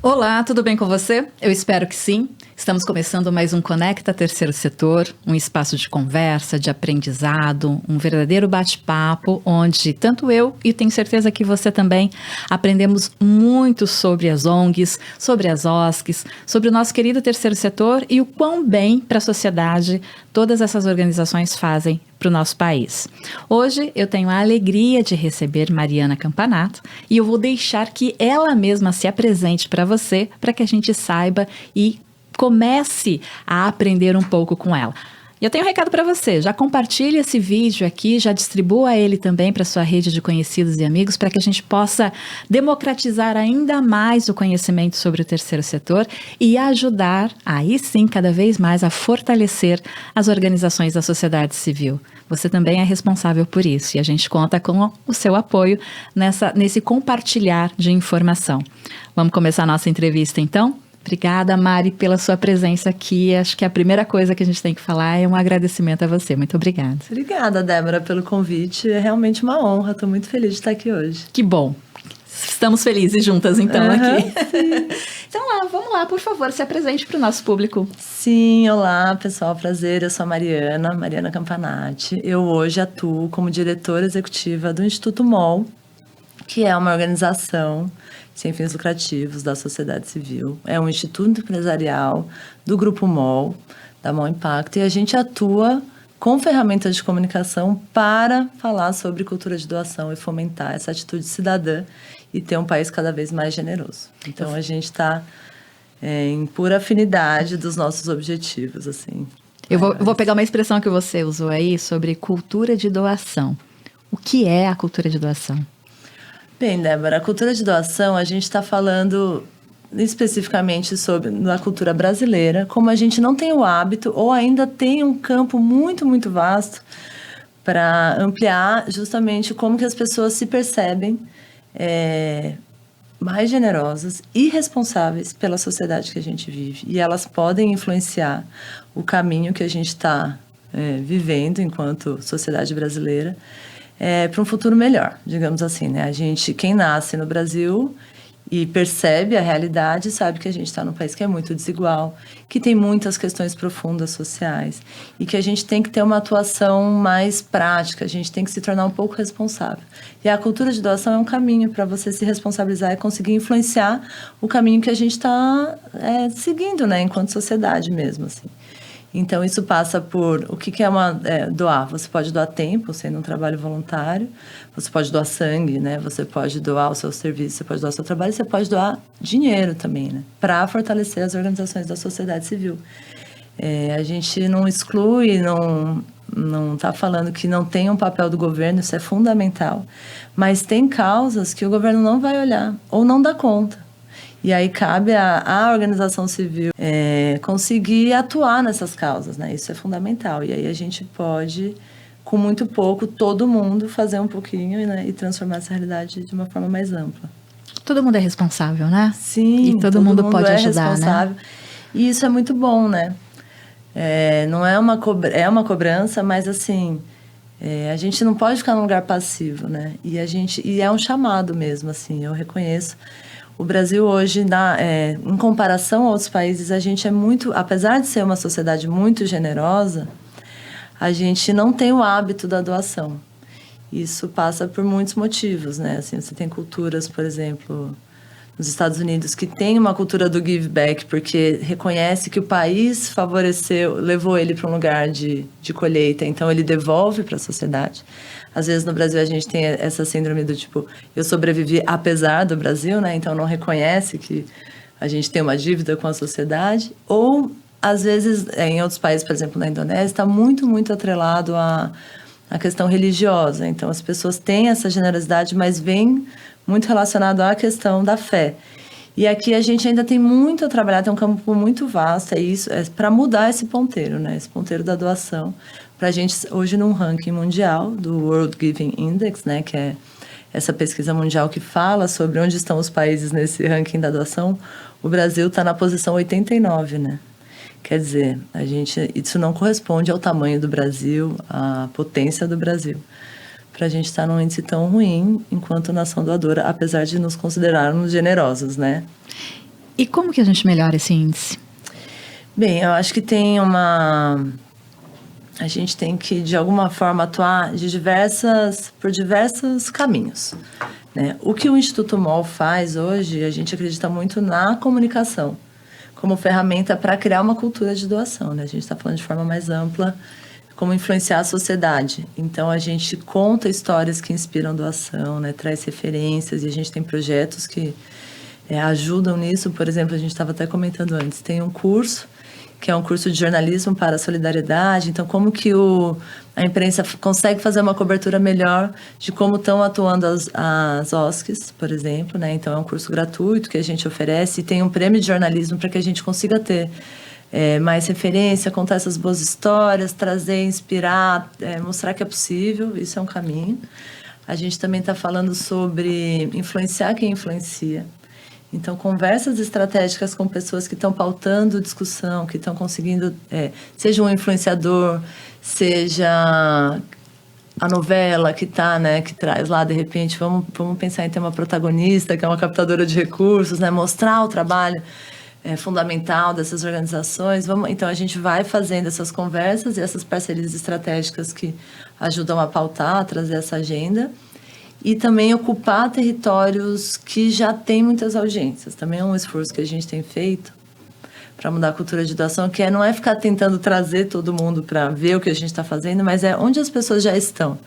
Olá, tudo bem com você? Eu espero que sim. Estamos começando mais um Conecta Terceiro Setor, um espaço de conversa, de aprendizado, um verdadeiro bate-papo, onde tanto eu e tenho certeza que você também aprendemos muito sobre as ONGs, sobre as OSCs, sobre o nosso querido terceiro setor e o quão bem para a sociedade todas essas organizações fazem para o nosso país. Hoje eu tenho a alegria de receber Mariana Campanato e eu vou deixar que ela mesma se apresente para você, para que a gente saiba e comece a aprender um pouco com ela. E eu tenho um recado para você, já compartilhe esse vídeo aqui, já distribua ele também para sua rede de conhecidos e amigos, para que a gente possa democratizar ainda mais o conhecimento sobre o terceiro setor e ajudar, aí sim, cada vez mais a fortalecer as organizações da sociedade civil. Você também é responsável por isso e a gente conta com o seu apoio nesse compartilhar de informação. Vamos começar a nossa entrevista então? Obrigada, Mari, pela sua presença aqui. Acho que a primeira coisa que a gente tem que falar é um agradecimento a você. Muito obrigada. Obrigada, Débora, pelo convite. É realmente uma honra. Estou muito feliz de estar aqui hoje. Que bom. Estamos felizes juntas, então, aqui. Então, vamos lá, por favor, se apresente para o nosso público. Sim, olá, pessoal. Prazer. Eu sou a Mariana Campanati. Eu hoje atuo como diretora executiva do Instituto MOL, que é uma organização sem fins lucrativos da sociedade civil. É um instituto empresarial do Grupo MOL, da MOL Impacto, e a gente atua com ferramentas de comunicação para falar sobre cultura de doação e fomentar essa atitude cidadã e ter um país cada vez mais generoso. Então, a gente está em pura afinidade dos nossos objetivos, assim. Eu vou pegar uma expressão que você usou aí sobre cultura de doação. O que é a cultura de doação? Bem, Débora, a cultura de doação, a gente está falando especificamente sobre a cultura brasileira, como a gente não tem o hábito ou ainda tem um campo muito, muito vasto para ampliar justamente como que as pessoas se percebem mais generosas e responsáveis pela sociedade que a gente vive. E elas podem influenciar o caminho que a gente está vivendo enquanto sociedade brasileira, para um futuro melhor, digamos assim, né? Quem nasce no Brasil e percebe a realidade, sabe que a gente está num país que é muito desigual, que tem muitas questões profundas sociais e que a gente tem que ter uma atuação mais prática, a gente tem que se tornar um pouco responsável. E a cultura de doação é um caminho para você se responsabilizar e conseguir influenciar o caminho que a gente está seguindo, né? Enquanto sociedade mesmo, assim. Então, isso passa por o que é doar. Você pode doar tempo, sendo um trabalho voluntário. Você pode doar sangue, né? Você pode doar o seu serviço, você pode doar o seu trabalho. Você pode doar dinheiro também, né? Para fortalecer as organizações da sociedade civil. A gente não exclui, não está falando que não tem um papel do governo, isso é fundamental. Mas tem causas que o governo não vai olhar ou não dá conta. E aí cabe à organização civil conseguir atuar nessas causas, né? Isso é fundamental. E aí a gente pode, com muito pouco, todo mundo fazer um pouquinho, né? E transformar essa realidade de uma forma mais ampla. Todo mundo é responsável, né? Sim, e todo mundo pode ajudar, responsável. Né? E isso é muito bom, né? Não é uma cobrança, mas assim, a gente não pode ficar num lugar passivo, né? E é um chamado mesmo, assim, eu reconheço. O Brasil hoje, em comparação a outros países, a gente é muito... Apesar de ser uma sociedade muito generosa, a gente não tem o hábito da doação. Isso passa por muitos motivos, né? Assim, você tem culturas, por exemplo, nos Estados Unidos, que tem uma cultura do give back, porque reconhece que o país levou ele para um lugar de colheita, então ele devolve para a sociedade. Às vezes no Brasil a gente tem essa síndrome do tipo, eu sobrevivi apesar do Brasil, né? Então não reconhece que a gente tem uma dívida com a sociedade. Ou, às vezes, em outros países, por exemplo, na Indonésia, está muito, muito atrelado à questão religiosa. Então as pessoas têm essa generosidade, mas vem muito relacionado à questão da fé. E aqui a gente ainda tem muito a trabalhar, tem um campo muito vasto, para mudar esse ponteiro, né? Esse ponteiro da doação. Para a gente, hoje, num ranking mundial do World Giving Index, né? Que é essa pesquisa mundial que fala sobre onde estão os países nesse ranking da doação, o Brasil está na posição 89, né? Quer dizer, isso não corresponde ao tamanho do Brasil, à potência do Brasil, para a gente estar num índice tão ruim enquanto nação doadora, apesar de nos considerarmos generosos, né? E como que a gente melhora esse índice? Bem, eu acho que a gente tem que, de alguma forma, atuar por diversos caminhos, né? O que o Instituto MOL faz hoje, a gente acredita muito na comunicação como ferramenta para criar uma cultura de doação, né? A gente está falando de forma mais ampla, como influenciar a sociedade. Então, a gente conta histórias que inspiram doação, né? Traz referências e a gente tem projetos que ajudam nisso. Por exemplo, a gente estava até comentando antes, tem um curso que é um curso de jornalismo para a solidariedade. Então, como que a imprensa consegue fazer uma cobertura melhor de como estão atuando as OSCs, por exemplo, né? Então, é um curso gratuito que a gente oferece e tem um prêmio de jornalismo para que a gente consiga ter mais referência, contar essas boas histórias, trazer, inspirar, mostrar que é possível. Isso é um caminho. A gente também está falando sobre influenciar quem influencia. Então, conversas estratégicas com pessoas que estão pautando discussão, que estão conseguindo, seja um influenciador, seja a novela que tá, né, que traz lá, de repente, vamos pensar em ter uma protagonista, que é uma captadora de recursos, né, mostrar o trabalho fundamental dessas organizações. Então, a gente vai fazendo essas conversas e essas parcerias estratégicas que ajudam a pautar, a trazer essa agenda. E também ocupar territórios que já têm muitas audiências. Também é um esforço que a gente tem feito para mudar a cultura de doação, que não é ficar tentando trazer todo mundo para ver o que a gente está fazendo, mas é onde as pessoas já estão.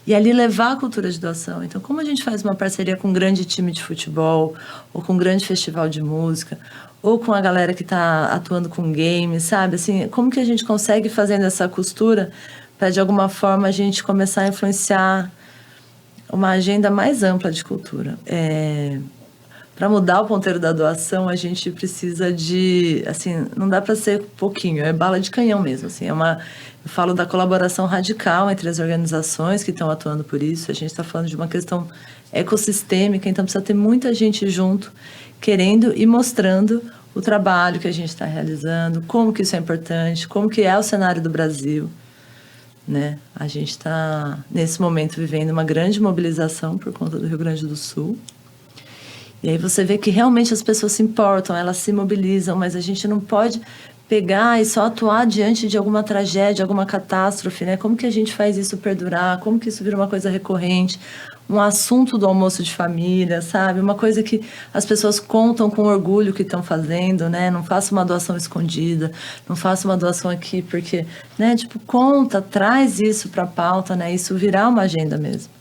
E ali levar a cultura de doação. Então, como a gente faz uma parceria com um grande time de futebol, ou com um grande festival de música, ou com a galera que está atuando com games, sabe? Assim, como que a gente consegue fazendo essa costura para, de alguma forma, a gente começar a influenciar uma agenda mais ampla de cultura. Para mudar o ponteiro da doação, a gente precisa de, assim, não dá para ser pouquinho, é bala de canhão mesmo, assim, eu falo da colaboração radical entre as organizações que estão atuando por isso. A gente está falando de uma questão ecossistêmica, então precisa ter muita gente junto, querendo e mostrando o trabalho que a gente está realizando, como que isso é importante, como que é o cenário do Brasil, né? A gente está, nesse momento, vivendo uma grande mobilização por conta do Rio Grande do Sul. E aí você vê que realmente as pessoas se importam, elas se mobilizam, mas a gente não pode pegar e só atuar diante de alguma tragédia, alguma catástrofe, né? Como que a gente faz isso perdurar? Como que isso vira uma coisa recorrente? Um assunto do almoço de família, sabe? Uma coisa que as pessoas contam com orgulho que estão fazendo, né? Não faça uma doação escondida, não faça uma doação aqui, porque, né? Tipo, conta, traz isso para a pauta, né? Isso virar uma agenda mesmo.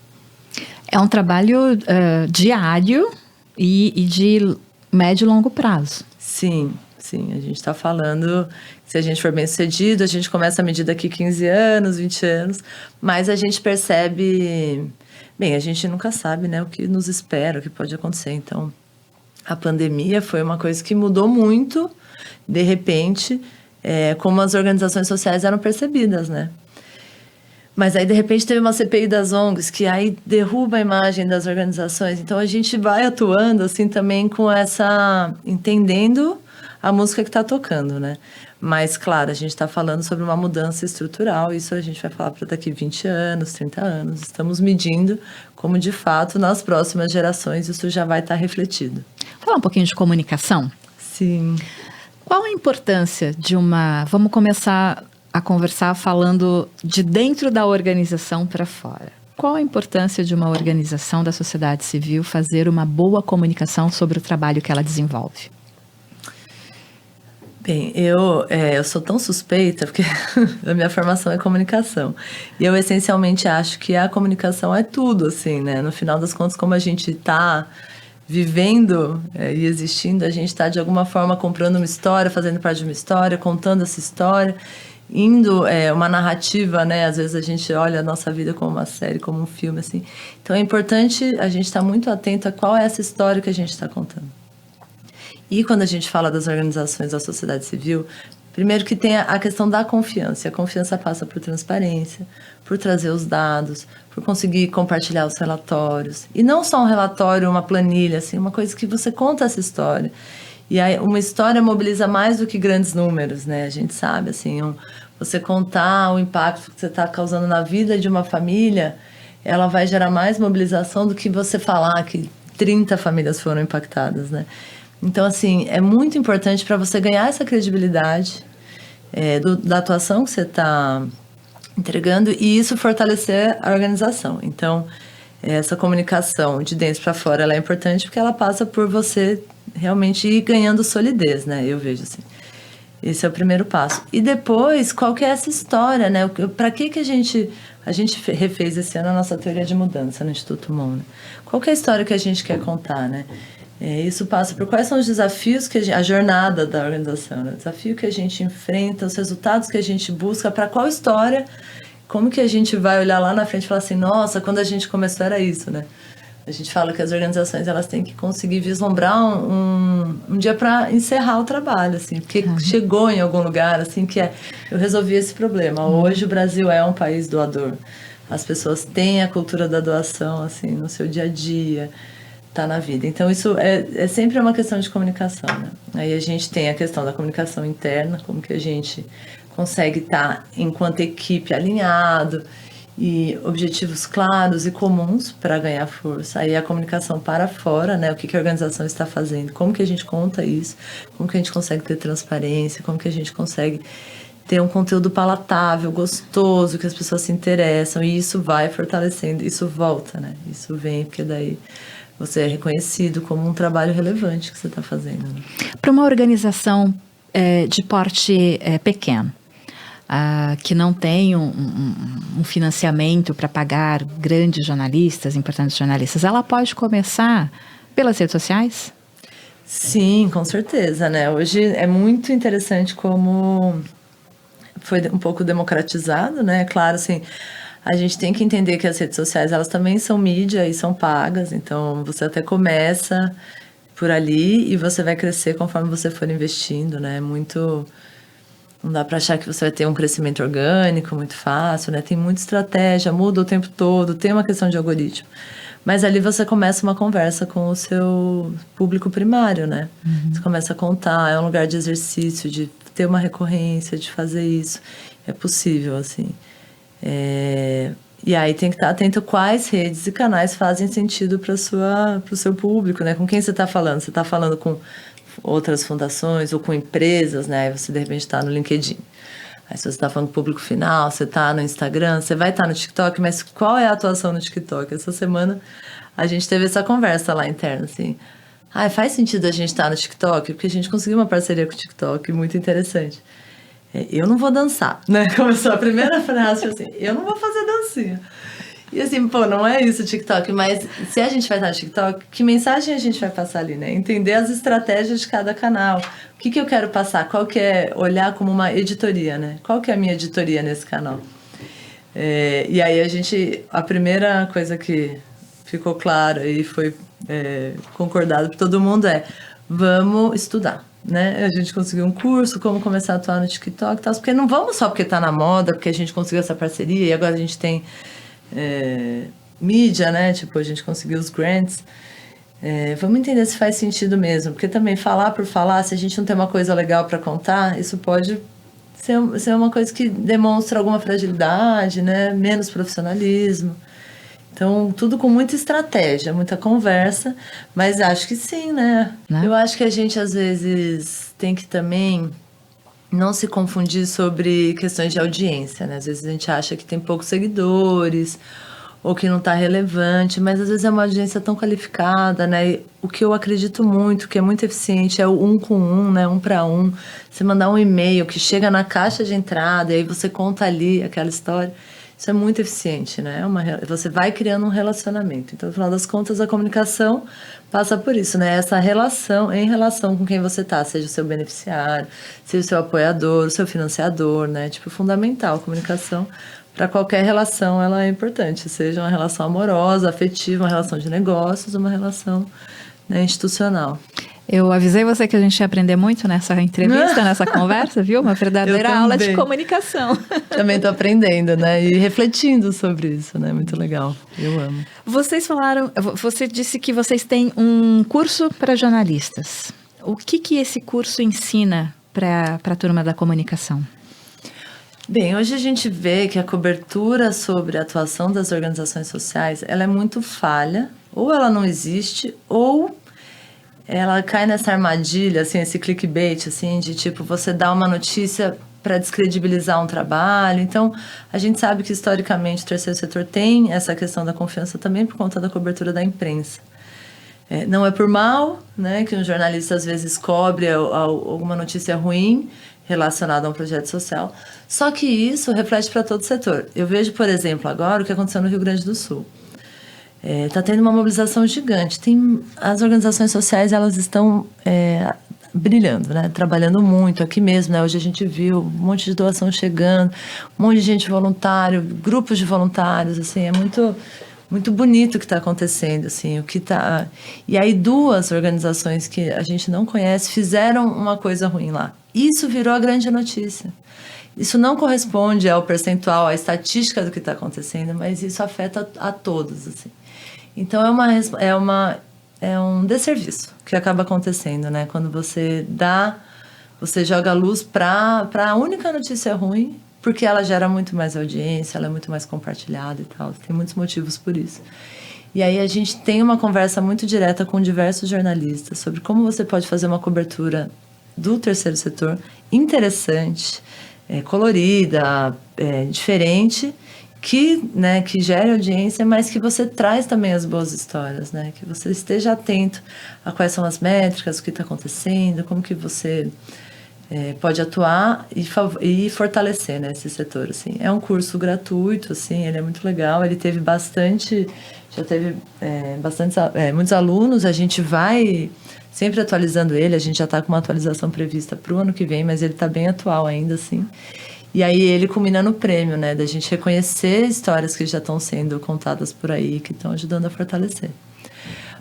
É um trabalho diário e de médio e longo prazo. Sim, a gente está falando, se a gente for bem sucedido, a gente começa a medir daqui 15 anos, 20 anos, mas a gente percebe... Bem, a gente nunca sabe, né, o que nos espera, o que pode acontecer. Então, a pandemia foi uma coisa que mudou muito, de repente, como as organizações sociais eram percebidas, né? Mas aí, de repente, teve uma CPI das ONGs, que aí derruba a imagem das organizações. Então, a gente vai atuando, assim, também com entendendo a música que está tocando, né? Mas, claro, a gente está falando sobre uma mudança estrutural. Isso a gente vai falar para daqui 20 anos, 30 anos. Estamos medindo como, de fato, nas próximas gerações isso já vai estar refletido. Falar um pouquinho de comunicação? Sim. Qual a importância de Vamos começar a conversar falando de dentro da organização para fora. Qual a importância de uma organização da sociedade civil fazer uma boa comunicação sobre o trabalho que ela desenvolve? Bem, eu sou tão suspeita, porque a minha formação é comunicação. E eu, essencialmente, acho que a comunicação é tudo, assim, né? No final das contas, como a gente está vivendo e existindo, a gente está, de alguma forma, comprando uma história, fazendo parte de uma história, contando essa história, indo uma narrativa, né? Às vezes a gente olha a nossa vida como uma série, como um filme, assim. Então, é importante a gente estar muito atento a qual é essa história que a gente está contando. E quando a gente fala das organizações da sociedade civil, primeiro que tem a questão da confiança. A confiança passa por transparência, por trazer os dados, por conseguir compartilhar os relatórios. E não só um relatório, uma planilha, assim, uma coisa que você conta essa história. E aí, uma história mobiliza mais do que grandes números, né? A gente sabe, assim, você contar o impacto que você está causando na vida de uma família, ela vai gerar mais mobilização do que você falar que 30 famílias foram impactadas, né? Então, assim, é muito importante para você ganhar essa credibilidade da atuação que você está entregando e isso fortalecer a organização. Então, essa comunicação de dentro para fora, ela é importante porque ela passa por você realmente ir ganhando solidez, né? Eu vejo assim. Esse é o primeiro passo. E depois, qual que é essa história, né? Para que a gente refez esse ano a nossa teoria de mudança no Instituto MON, né? Qual que é a história que a gente quer contar, né? Isso passa por quais são os desafios a jornada da organização, né? O desafio que a gente enfrenta, os resultados que a gente busca, para qual história, como que a gente vai olhar lá na frente e falar assim, nossa, quando a gente começou era isso, né? A gente fala que as organizações elas têm que conseguir vislumbrar um dia para encerrar o trabalho, assim, porque chegou em algum lugar, assim, eu resolvi esse problema. Hoje o Brasil é um país doador. As pessoas têm a cultura da doação, assim, no seu dia a dia, tá na vida. Então isso é sempre uma questão de comunicação, né? Aí a gente tem a questão da comunicação interna, como que a gente consegue estar enquanto equipe alinhado e objetivos claros e comuns para ganhar força. Aí a comunicação para fora, né? O que a organização está fazendo, como que a gente conta isso, como que a gente consegue ter transparência, como que a gente consegue ter um conteúdo palatável, gostoso, que as pessoas se interessam, e isso vai fortalecendo, isso volta, né? Isso vem, porque daí você é reconhecido como um trabalho relevante que você está fazendo. Né? Para uma organização de porte pequeno, que não tem um financiamento para pagar grandes jornalistas, importantes jornalistas, ela pode começar pelas redes sociais? Sim, com certeza, né? Hoje é muito interessante como foi um pouco democratizado, né? Claro, assim, a gente tem que entender que as redes sociais, elas também são mídia e são pagas, então você até começa por ali e você vai crescer conforme você for investindo, né? Não dá para achar que você vai ter um crescimento orgânico muito fácil, né? Tem muita estratégia, muda o tempo todo, tem uma questão de algoritmo. Mas ali você começa uma conversa com o seu público primário, né? Você começa a contar, é um lugar de exercício, de ter uma recorrência, de fazer isso. É possível, assim. E aí tem que estar atento a quais redes e canais fazem sentido para o seu público, né? Com quem você está falando? Você está falando com outras fundações ou com empresas, né? Aí você de repente está no LinkedIn. Aí se você está falando com o público final, você está no Instagram, você vai estar no TikTok, mas qual é a atuação no TikTok? Essa semana a gente teve essa conversa lá interna, assim. Faz sentido a gente estar no TikTok? Porque a gente conseguiu uma parceria com o TikTok muito interessante. Eu não vou dançar, né? Começou a primeira frase assim, eu não vou fazer dancinha. E assim, não é isso o TikTok, mas se a gente vai estar no TikTok, que mensagem a gente vai passar ali, né? Entender as estratégias de cada canal. O que eu quero passar? Qual que é olhar como uma editoria, né? Qual que é a minha editoria nesse canal? E aí a primeira coisa que ficou clara e foi concordado por todo mundo vamos estudar. Né? A gente conseguiu um curso, como começar a atuar no TikTok e tal, porque não vamos só porque está na moda, porque a gente conseguiu essa parceria e agora a gente tem mídia, né? Tipo, a gente conseguiu os grants. Vamos entender se faz sentido mesmo, porque também falar por falar, se a gente não tem uma coisa legal para contar, isso pode ser uma coisa que demonstra alguma fragilidade, né? Menos profissionalismo. Então, tudo com muita estratégia, muita conversa, mas acho que sim, né? Eu acho que a gente, às vezes, tem que também não se confundir sobre questões de audiência, né? Às vezes a gente acha que tem poucos seguidores ou que não está relevante, mas às vezes é uma audiência tão qualificada, né? E o que eu acredito muito, que é muito eficiente, é o 1 com 1, né? 1 para 1. Você mandar um e-mail que chega na caixa de entrada e aí você conta ali aquela história. Isso é muito eficiente, né? Você vai criando um relacionamento. Então, no final das contas, a comunicação passa por isso, né? Essa relação, em relação com quem você está, seja o seu beneficiário, seja o seu apoiador, o seu financiador, né? Tipo, fundamental. A comunicação, para qualquer relação, ela é importante. Seja uma relação amorosa, afetiva, uma relação de negócios, uma relação, né, institucional. Eu avisei você que a gente ia aprender muito nessa entrevista, nessa conversa, viu? Uma verdadeira aula de comunicação. Também estou aprendendo, né? E refletindo sobre isso, né? Muito legal. Eu amo. Você disse que vocês têm um curso para jornalistas. O que esse curso ensina para a turma da comunicação? Bem, hoje a gente vê que a cobertura sobre a atuação das organizações sociais, ela é muito falha, ou ela não existe, ou ela cai nessa armadilha, assim, esse clickbait, assim, de tipo, você dá uma notícia para descredibilizar um trabalho. Então, a gente sabe que historicamente o terceiro setor tem essa questão da confiança também por conta da cobertura da imprensa. Não é por mal, né, que um jornalista às vezes cobre alguma notícia ruim relacionada a um projeto social, só que isso reflete para todo o setor. Eu vejo, por exemplo, agora o que aconteceu no Rio Grande do Sul. Está tendo uma mobilização gigante. As organizações sociais, elas estão brilhando, né? Trabalhando muito aqui mesmo, né? Hoje a gente viu um monte de doação chegando, um monte de gente voluntário, grupos de voluntários, assim, é muito bonito o que está acontecendo, assim, o que tá. E aí 2 organizações que a gente não conhece fizeram uma coisa ruim lá. Isso virou a grande notícia. Isso não corresponde ao percentual, à estatística do que está acontecendo, mas isso afeta a todos, assim. Então é um desserviço que acaba acontecendo, né? Quando você joga a luz para a única notícia ruim, porque ela gera muito mais audiência, ela é muito mais compartilhada e tal. Tem muitos motivos por isso. E aí a gente tem uma conversa muito direta com diversos jornalistas sobre como você pode fazer uma cobertura do terceiro setor interessante, colorida, diferente, que gere audiência, mas que você traz também as boas histórias, né? Que você esteja atento a quais são as métricas, o que está acontecendo, como que você pode atuar e fortalecer, né, esse setor, assim. É um curso gratuito, assim, ele é muito legal, ele teve já teve muitos alunos, a gente vai sempre atualizando ele, a gente já está com uma atualização prevista para o ano que vem, mas ele está bem atual ainda, assim. E aí ele culmina no prêmio, né, da gente reconhecer histórias que já estão sendo contadas por aí, que estão ajudando a fortalecer.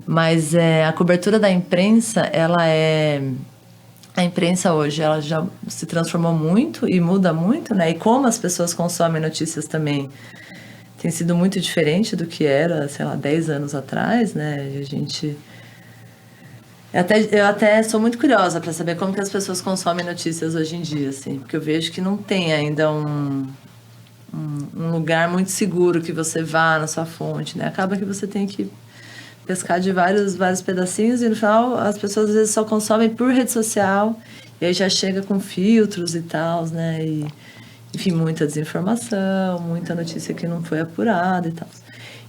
Mas a cobertura da imprensa, a imprensa hoje, ela já se transformou muito e muda muito, né? E como as pessoas consomem notícias também tem sido muito diferente do que era, sei lá, 10 anos atrás, né? Eu até sou muito curiosa para saber como que as pessoas consomem notícias hoje em dia, assim, porque eu vejo que não tem ainda um lugar muito seguro que você vá na sua fonte, né? Acaba que você tem que pescar de vários pedacinhos e no final as pessoas às vezes só consomem por rede social e aí já chega com filtros e tal, né? E, enfim, muita desinformação, muita notícia que não foi apurada e tal.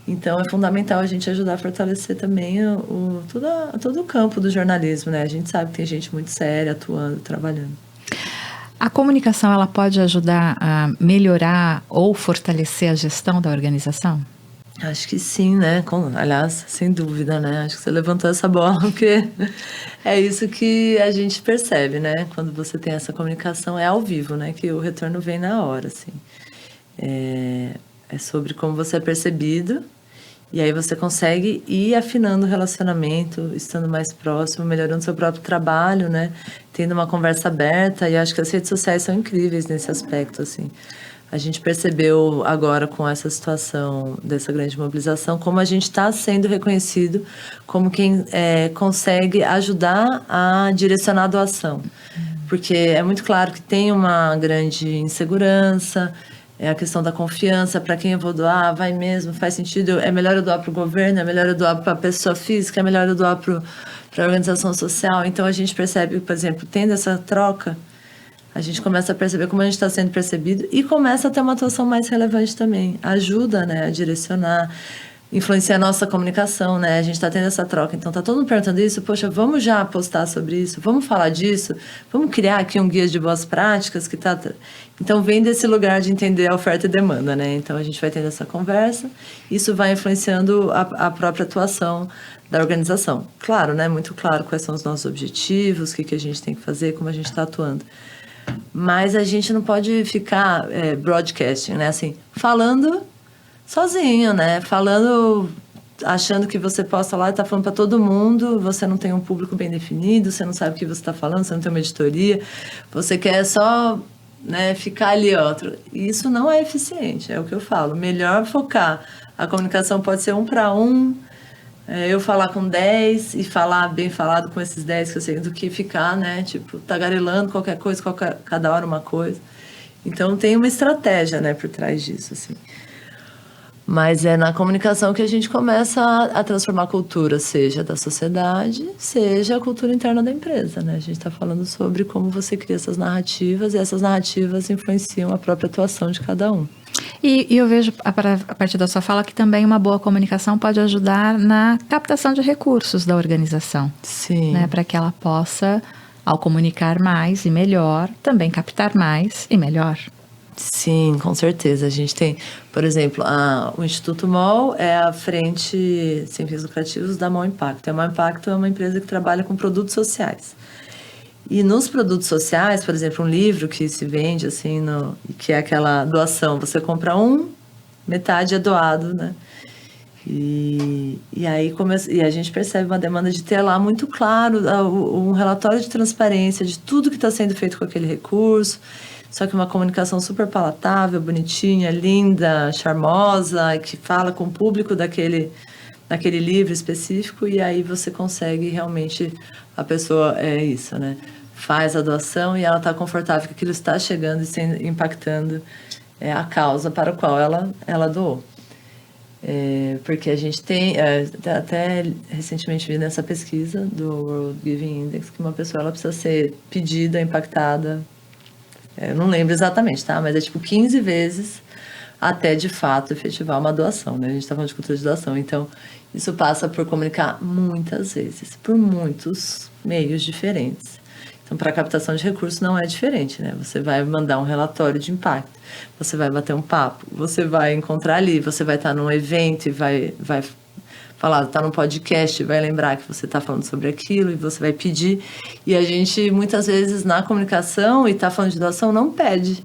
Então é fundamental a gente ajudar a fortalecer também todo o campo do jornalismo, né? A gente sabe que tem gente muito séria atuando, trabalhando. A comunicação, ela pode ajudar a melhorar ou fortalecer a gestão da organização? Acho que sim, né? Aliás, sem dúvida, né? Acho que você levantou essa bola, porque é isso que a gente percebe, né? Quando você tem essa comunicação, é ao vivo, né? Que o retorno vem na hora, assim. É sobre como você é percebido, e aí você consegue ir afinando o relacionamento, estando mais próximo, melhorando seu próprio trabalho, né? Tendo uma conversa aberta, e acho que as redes sociais são incríveis nesse aspecto, assim. A gente percebeu agora com essa situação dessa grande mobilização como a gente está sendo reconhecido como quem consegue ajudar a direcionar a doação. Porque é muito claro que tem uma grande insegurança, a questão da confiança, para quem eu vou doar, vai mesmo, faz sentido, é melhor eu doar para o governo, é melhor eu doar para a pessoa física, é melhor eu doar para a organização social. Então a gente percebe, por exemplo, tendo essa troca, a gente começa a perceber como a gente está sendo percebido e começa a ter uma atuação mais relevante também. Ajuda, né, a direcionar, influenciar a nossa comunicação, né? A gente está tendo essa troca. Então, está todo mundo perguntando isso. Poxa, vamos já postar sobre isso? Vamos falar disso? Vamos criar aqui um guia de boas práticas que tá... Então, vem desse lugar de entender a oferta e demanda, né? Então, a gente vai tendo essa conversa. Isso vai influenciando a própria atuação da organização. Claro, né? Muito claro quais são os nossos objetivos, o que a gente tem que fazer, como a gente está atuando. Mas a gente não pode ficar broadcasting, né? Assim, falando sozinho, né? Falando, achando que você posta lá e tá falando para todo mundo, você não tem um público bem definido, você não sabe o que você está falando, você não tem uma editoria, você quer só, né, ficar ali, ó. Isso não é eficiente, é o que eu falo. Melhor focar. A comunicação pode ser 1 para 1, eu falar com 10 e falar bem falado com esses 10 que eu sei, do que ficar, né, tipo, tagarelando qualquer coisa, cada hora uma coisa. Então tem uma estratégia, né, por trás disso, assim. Mas é na comunicação que a gente começa a transformar a cultura, seja da sociedade, seja a cultura interna da empresa, né? A gente está falando sobre como você cria essas narrativas e essas narrativas influenciam a própria atuação de cada um. E eu vejo, a partir da sua fala, que também uma boa comunicação pode ajudar na captação de recursos da organização. Sim. Né? Para que ela possa, ao comunicar mais e melhor, também captar mais e melhor. Sim, com certeza. A gente tem, por exemplo, o Instituto MOL é a frente sem fins lucrativos da MOL Impacto. A MOL Impacto é uma empresa que trabalha com produtos sociais. E nos produtos sociais, por exemplo, um livro que se vende, assim, que é aquela doação. Você compra metade é doado, né? E aí a gente percebe uma demanda de ter lá muito claro um relatório de transparência de tudo que está sendo feito com aquele recurso. Só que uma comunicação super palatável, bonitinha, linda, charmosa, que fala com o público daquele livro específico, e aí você consegue realmente, a pessoa é isso, né? Faz a doação e ela está confortável que aquilo está chegando e impactando a causa para a qual ela doou. Porque a gente tem, até recentemente vi nessa pesquisa do World Giving Index, que uma pessoa ela precisa ser pedida, impactada, eu não lembro exatamente, tá? Mas é tipo 15 vezes até de fato efetivar uma doação, né? A gente está falando de cultura de doação, então isso passa por comunicar muitas vezes, por muitos meios diferentes. Então, para a captação de recursos não é diferente, né? Você vai mandar um relatório de impacto, você vai bater um papo, você vai encontrar ali, você vai estar num evento e vai falar, tá num podcast, vai lembrar que você está falando sobre aquilo e você vai pedir. E a gente, muitas vezes, na comunicação e tá falando de doação, não pede,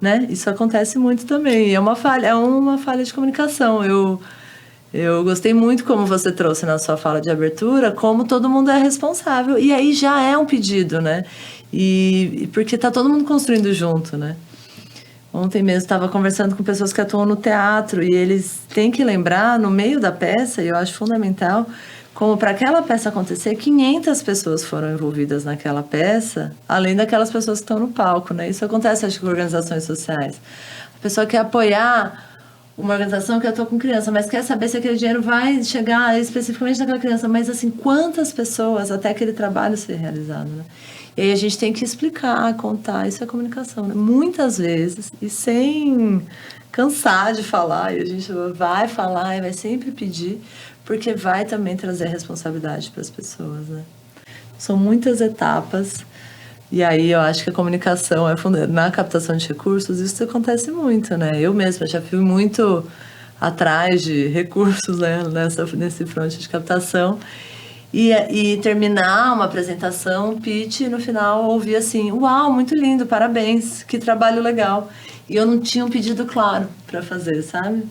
né? Isso acontece muito também. E é uma falha de comunicação. Eu gostei muito como você trouxe na sua fala de abertura, como todo mundo é responsável. E aí já é um pedido, né? E porque tá todo mundo construindo junto, né? Ontem mesmo estava conversando com pessoas que atuam no teatro e eles têm que lembrar, no meio da peça, e eu acho fundamental, como para aquela peça acontecer, 500 pessoas foram envolvidas naquela peça, além daquelas pessoas que estão no palco, né? Isso acontece, acho que, com organizações sociais. A pessoa quer apoiar uma organização que atua com criança, mas quer saber se aquele dinheiro vai chegar especificamente naquela criança, mas assim, quantas pessoas até aquele trabalho ser realizado, né? E aí a gente tem que explicar, contar, isso é comunicação, né? Muitas vezes, e sem cansar de falar, e a gente vai falar e vai sempre pedir, porque vai também trazer responsabilidade para as pessoas, né? São muitas etapas, e aí eu acho que a comunicação é fundamental. Na captação de recursos, isso acontece muito, né? Eu mesma já fui muito atrás de recursos, né? Nesse front de captação, e terminar uma apresentação, pitch, e no final ouvir assim, uau, muito lindo, parabéns, que trabalho legal. E eu não tinha um pedido claro para fazer, sabe?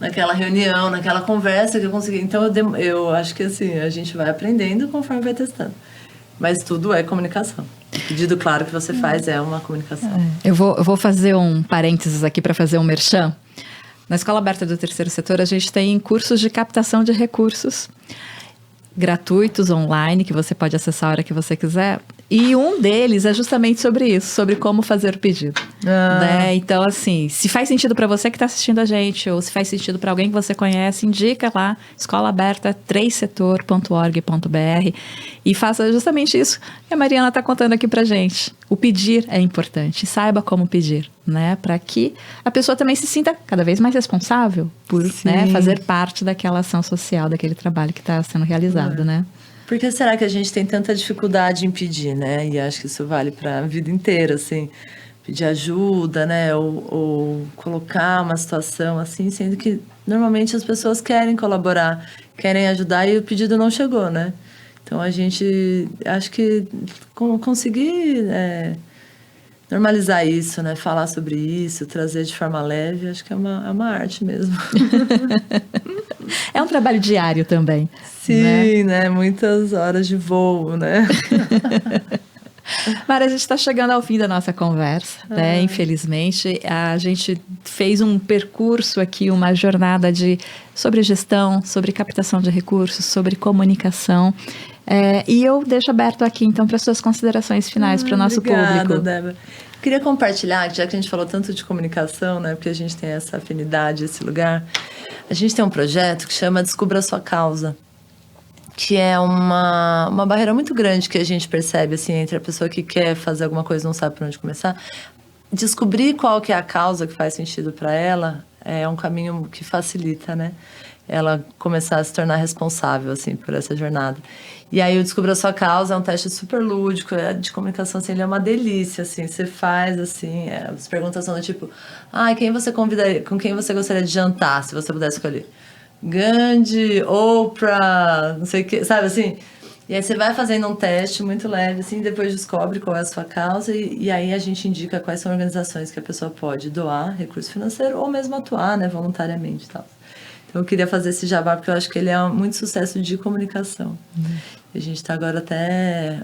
Naquela reunião, naquela conversa que eu consegui. Então eu acho que assim, a gente vai aprendendo conforme vai testando. Mas tudo é comunicação. O pedido claro que você faz é uma comunicação. Eu vou fazer um parênteses aqui para fazer um merchan. Na Escola Aberta do Terceiro Setor, a gente tem cursos de captação de recursos gratuitos online, que você pode acessar a hora que você quiser. E um deles é justamente sobre isso, sobre como fazer o pedido. Né? Então, assim, se faz sentido para você que está assistindo a gente, ou se faz sentido para alguém que você conhece, indica lá, Escola Aberta 3setor.org.br, e faça justamente isso que a Mariana está contando aqui para gente. O pedir é importante, saiba como pedir, né? Para que a pessoa também se sinta cada vez mais responsável por, né, fazer parte daquela ação social, daquele trabalho que está sendo realizado, né? Por que será que a gente tem tanta dificuldade em pedir, né? E acho que isso vale para a vida inteira, assim. Pedir ajuda, né? Ou colocar uma situação assim, sendo que normalmente as pessoas querem colaborar, querem ajudar e o pedido não chegou, né? Então a gente, acho que conseguir normalizar isso, né? Falar sobre isso, trazer de forma leve, acho que é uma arte mesmo. É um trabalho diário também. Sim, né? Muitas horas de voo, né? Mara, a gente está chegando ao fim da nossa conversa, né? Infelizmente, a gente fez um percurso aqui, uma jornada sobre gestão, sobre captação de recursos, sobre comunicação. E eu deixo aberto aqui, então, para suas considerações finais para o nosso obrigada, público. Débora. Queria compartilhar, já que a gente falou tanto de comunicação, né? Porque a gente tem essa afinidade, esse lugar. A gente tem um projeto que chama Descubra a Sua Causa, que é uma barreira muito grande que a gente percebe, assim, entre a pessoa que quer fazer alguma coisa e não sabe por onde começar. Descobrir qual que é a causa que faz sentido para ela é um caminho que facilita, né? Ela começar a se tornar responsável, assim, por essa jornada. E aí o Descubra a Sua Causa é um teste super lúdico, de comunicação, assim, ele é uma delícia, assim, você faz, assim, as perguntas são do tipo, com quem você gostaria de jantar, se você pudesse escolher? Gandhi, Oprah, não sei o que, sabe, assim? E aí você vai fazendo um teste muito leve, assim, depois descobre qual é a sua causa e aí a gente indica quais são organizações que a pessoa pode doar recurso financeiro ou mesmo atuar, né, voluntariamente e tal. Então eu queria fazer esse jabá porque eu acho que ele é muito sucesso de comunicação. A gente está agora até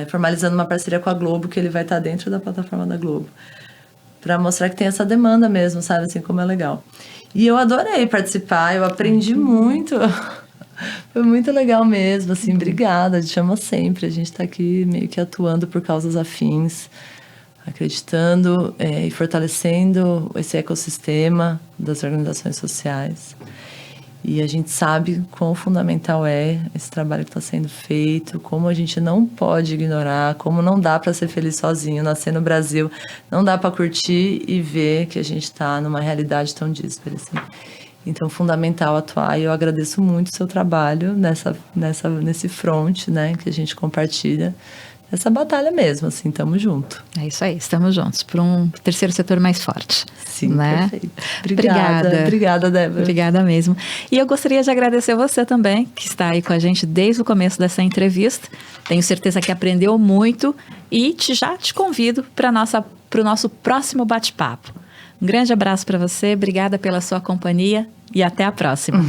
formalizando uma parceria com a Globo, que ele vai estar dentro da plataforma da Globo, para mostrar que tem essa demanda mesmo, sabe, assim, como é legal. E eu adorei participar, eu aprendi muito. Foi muito legal mesmo, assim, obrigada, te chamo sempre. A gente está aqui meio que atuando por causas afins, acreditando e fortalecendo esse ecossistema das organizações sociais. E a gente sabe quão fundamental é esse trabalho que está sendo feito, como a gente não pode ignorar, como não dá para ser feliz sozinho, nascer no Brasil, não dá para curtir e ver que a gente está numa realidade tão díspara, assim. Então, fundamental atuar, e eu agradeço muito o seu trabalho nesse front, né, que a gente compartilha, essa batalha mesmo, assim, tamo junto. É isso aí, estamos juntos, para um terceiro setor mais forte. Sim, né? Perfeito. Obrigada, Débora. Obrigada mesmo. E eu gostaria de agradecer você também, que está aí com a gente desde o começo dessa entrevista. Tenho certeza que aprendeu muito e já te convido para o nosso próximo bate-papo. Um grande abraço para você, obrigada pela sua companhia e até a próxima.